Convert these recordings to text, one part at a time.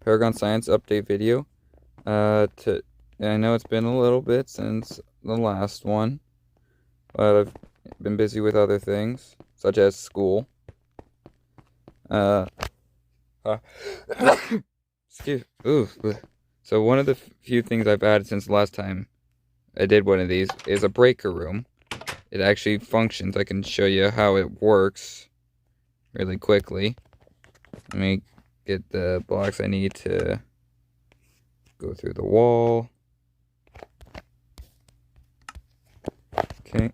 Paragon Science update video. I know it's been a little bit since the last one, but I've been busy with other things, such as school. Uh, uh So one of the few things I've added since the last time I did one of these is a breaker room. It actually functions. I can show you how it works really quickly. Let me get the blocks I need to go through the wall. Okay.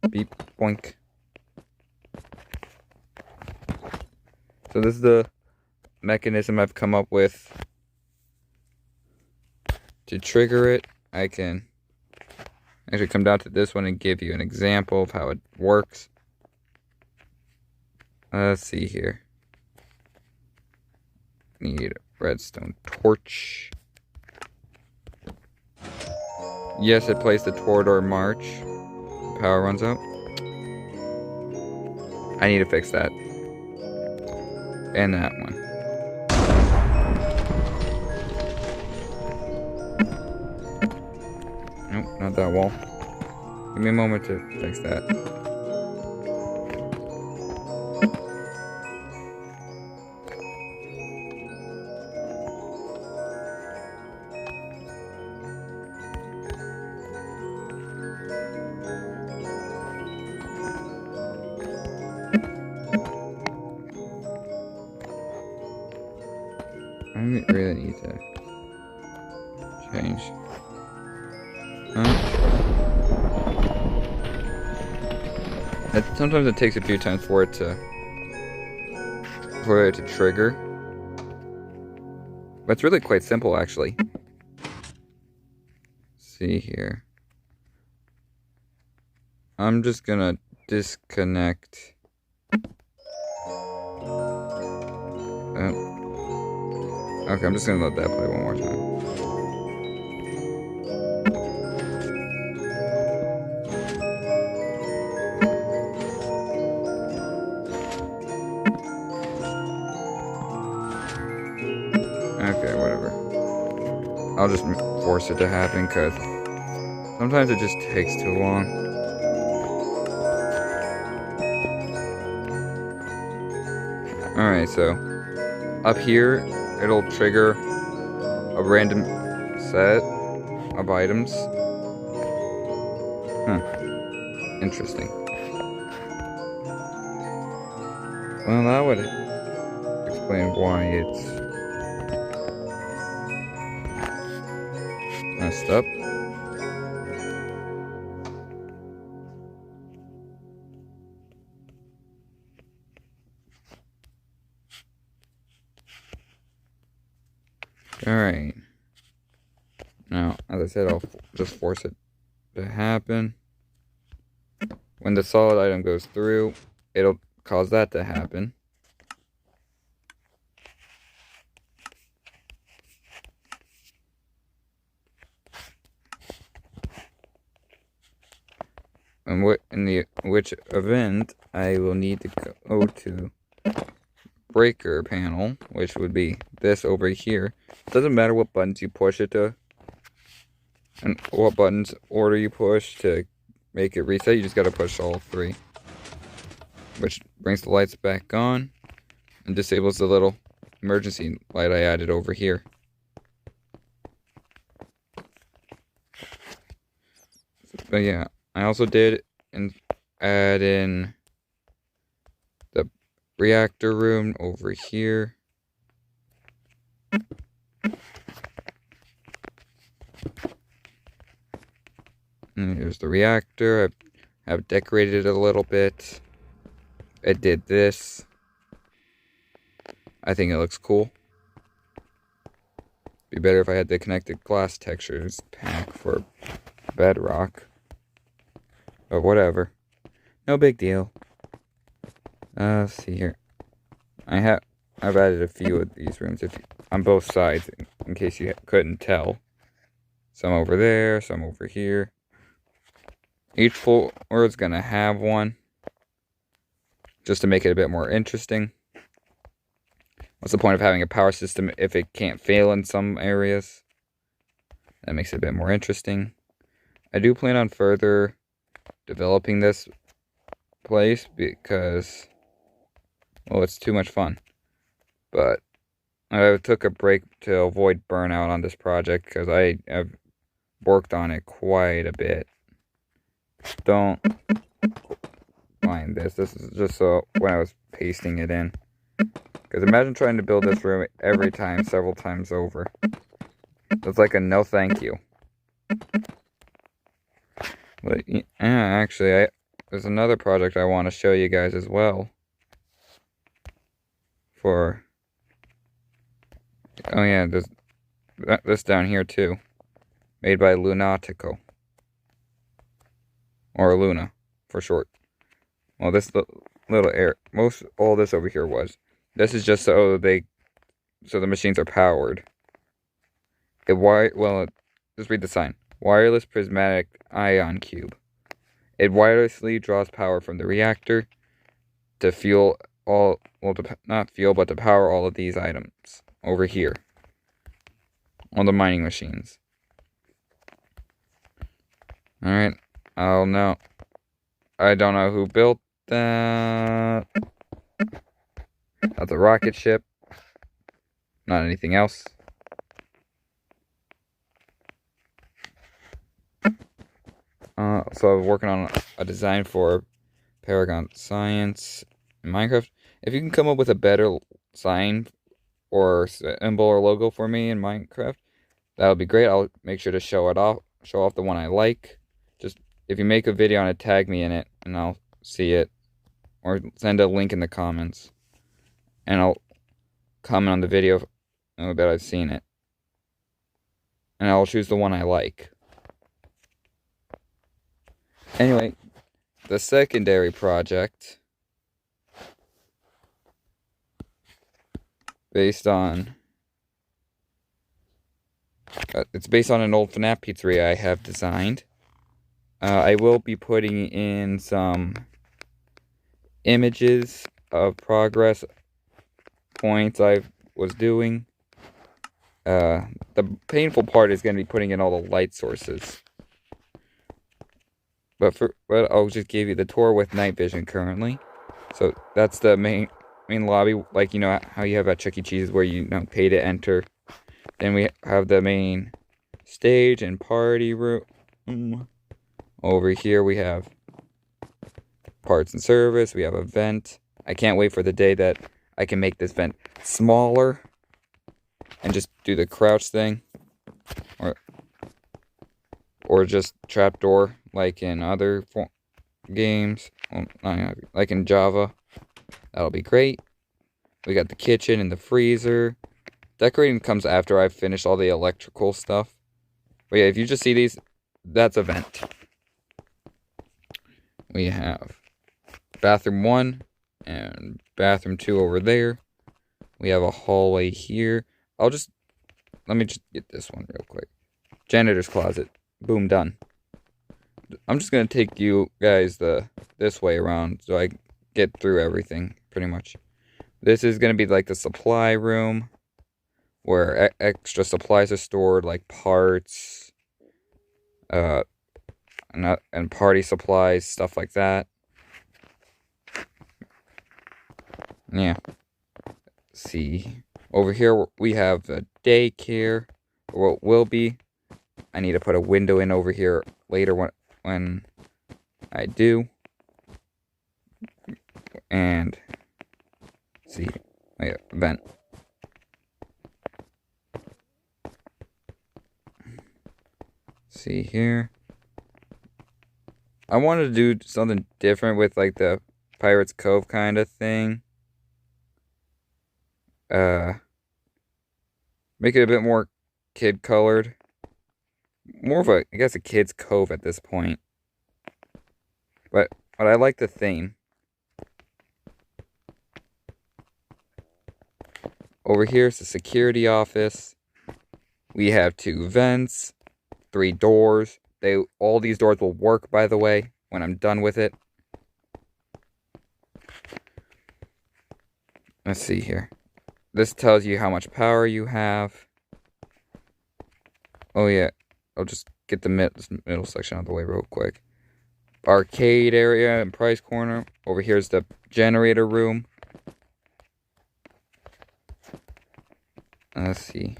Beep, boink. So this is the mechanism I've come up with to trigger it. I can actually come down to this one and give you an example of how it works. Let's see here. Need a redstone torch. Yes, it plays the Torador March. Power runs out. I need to fix that. And that one. Nope, not that wall. Give me a moment to fix that. I really need to change. Sometimes it takes a few times for it to trigger. But it's really quite simple, actually. Let's see here. I'm just gonna disconnect. Okay, I'm just gonna let that play one more time. Okay, whatever. I'll just force it to happen because sometimes it just takes too long. Alright, so up here it'll trigger a random set of items. Interesting. Well, that would explain why it's messed up. Alright. Now, as I said, I'll just force it to happen. When the solid item goes through, it'll cause that to happen. And which event I will need to go to breaker panel, which would be this over here. It doesn't matter what buttons you push it to, and what buttons order you push to make it reset. You just gotta push all three, which brings the lights back on and disables the little emergency light I added over here. But yeah, I also did add in the reactor room over here. And here's the reactor. I've decorated it a little bit. I did this. I think it looks cool. Be better if I had the connected glass textures pack for bedrock. But whatever. No big deal. Let's see here. I've added a few of these rooms on both sides, in case you couldn't tell. Some over there, some over here. Each floor is gonna have one, just to make it a bit more interesting. What's the point of having a power system if it can't fail in some areas? That makes it a bit more interesting. I do plan on further developing this place because, well, it's too much fun. But I took a break to avoid burnout on this project because I have worked on it quite a bit. Don't mind this. This is just so when I was pasting it in. Because imagine trying to build this room every time, several times over. It's like a no thank you. But yeah, actually, there's another project I want to show you guys as well. Oh yeah, there's this down here too. Made by Lunatico. Or Luna, for short. Well, this little all this over here was. This is just so the machines are powered. Just read the sign. Wireless prismatic ion cube. It wirelessly draws power from the reactor to fuel to power all of these items over here on the mining machines. Alright, I don't know who built that. That's a rocket ship. Not anything else. So I was working on a design for Paragon Science in Minecraft. If you can come up with a better sign or symbol or logo for me in Minecraft, that would be great. I'll make sure to show off the one I like. Just if you make a video on it, tag me in it and I'll see it. Or send a link in the comments. And I'll comment on the video that I've seen it. And I'll choose the one I like. Anyway, the secondary project, it's based on an old FNAF pizzeria I have designed. I will be putting in some images of progress points I was doing. The painful part is going to be putting in all the light sources. But I'll just give you the tour with night vision currently. So that's the main lobby, like you know how you have at Chuck E. Cheese where you pay to enter. Then we have the main stage and party room. Over here we have parts and service. We have a vent. I can't wait for the day that I can make this vent smaller and just do the crouch thing, or just trapdoor like in other games, like in Java. That'll be great. We got the kitchen and the freezer. Decorating comes after I've finished all the electrical stuff. But yeah, if you just see these, that's a vent. We have bathroom 1 and bathroom 2 over there. We have a hallway here. Let me just get this one real quick. Janitor's closet. Boom, done. I'm just going to take you guys this way around so I get through everything, pretty much. This is going to be like the supply room, where extra supplies are stored, like parts, and party supplies, stuff like that. Yeah. See, over here we have a daycare, or what will be. I need to put a window in over here later when I do. And see, vent. See here. I wanted to do something different with like the Pirates Cove kind of thing. Make it a bit more kid colored. More of I guess a kid's cove at this point. But I like the theme. Over here is the security office. We have 2 vents, 3 doors. All these doors will work, by the way, when I'm done with it. Let's see here. this tells you how much power you have. Oh yeah, I'll just get the middle section out of the way real quick. Arcade area and price corner. Over here's the generator room. Let's see.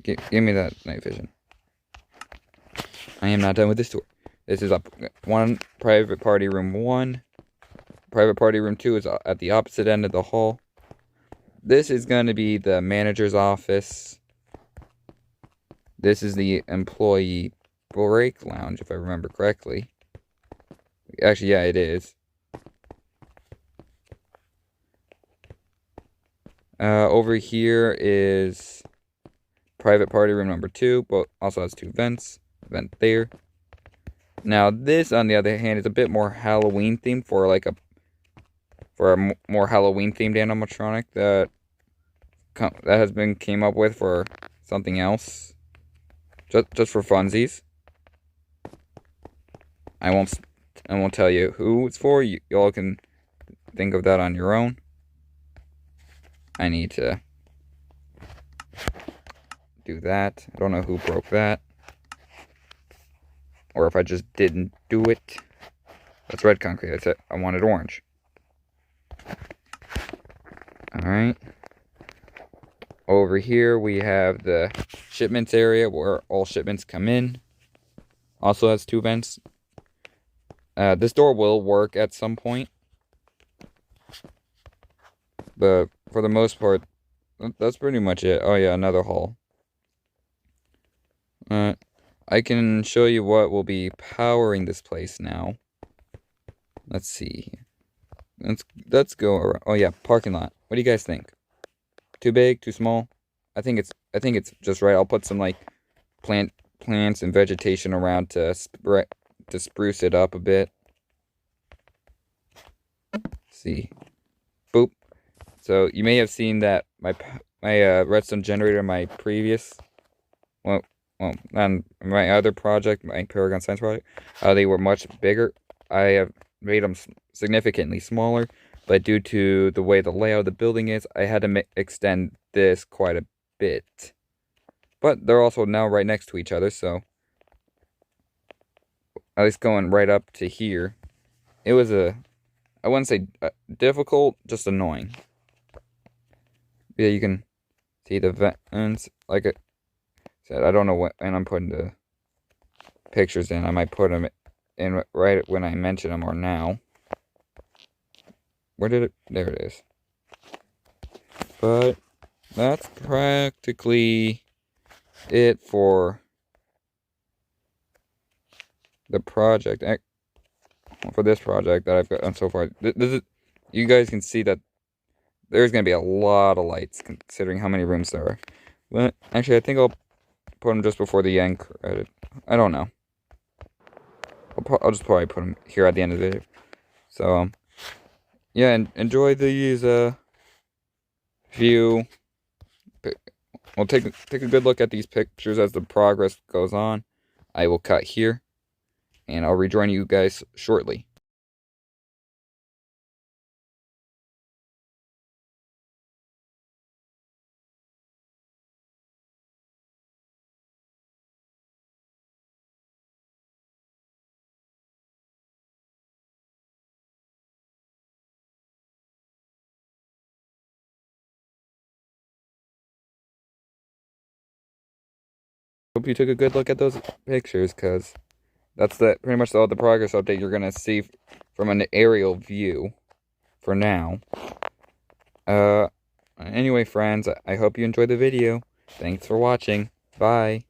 Give me that night vision. I am not done with this tour. This is up one private party room 1. Private party room 2 is at the opposite end of the hall. This is going to be the manager's office. This is the employee break lounge, if I remember correctly. Actually, yeah, it is. Over here is private party room number 2, but also has 2 vents. Vent there. Now, this, on the other hand, is a bit more Halloween themed for a more Halloween themed animatronic that has been came up with for something else, just for funsies. I won't tell you who it's for. Y'all can think of that on your own. I need to do that. I don't know who broke that, or if I just didn't do it. That's red concrete. I said I wanted orange. Alright. Over here we have the shipments area where all shipments come in. Also has 2 vents. This door will work at some point. But for the most part, that's pretty much it. Oh yeah, another hall. I can show you what will be powering this place now. Let's see. Let's go around. Oh yeah, parking lot. What do you guys think? Too big? Too small? I think it's just right. I'll put some like plants and vegetation around to spruce it up a bit. Let's see. Boop. So you may have seen that my redstone generator in my previous, well, on my other project, my Paragon Science project, they were much bigger. I have made them significantly smaller, but due to the way the layout of the building is, I had to extend this quite a bit. But they're also now right next to each other, so at least going right up to here, it was I wouldn't say difficult, just annoying. Yeah, you can see the vents. Like I said, I don't know when I'm putting the pictures in. I might put them in right when I mention them or now. Where did it? There it is. But that's practically it for the project. For this project that I've got so far. This is, you guys can see that there's going to be a lot of lights considering how many rooms there are. But actually, I think I'll put them just before the end credit. I don't know. I'll just probably put them here at the end of the video. So, yeah, and enjoy these few. We'll take a good look at these pictures as the progress goes on. I will cut here, and I'll rejoin you guys shortly. Hope you took a good look at those pictures, because that's pretty much all the progress update you're going to see from an aerial view for now. Anyway, friends, I hope you enjoyed the video. Thanks for watching. Bye.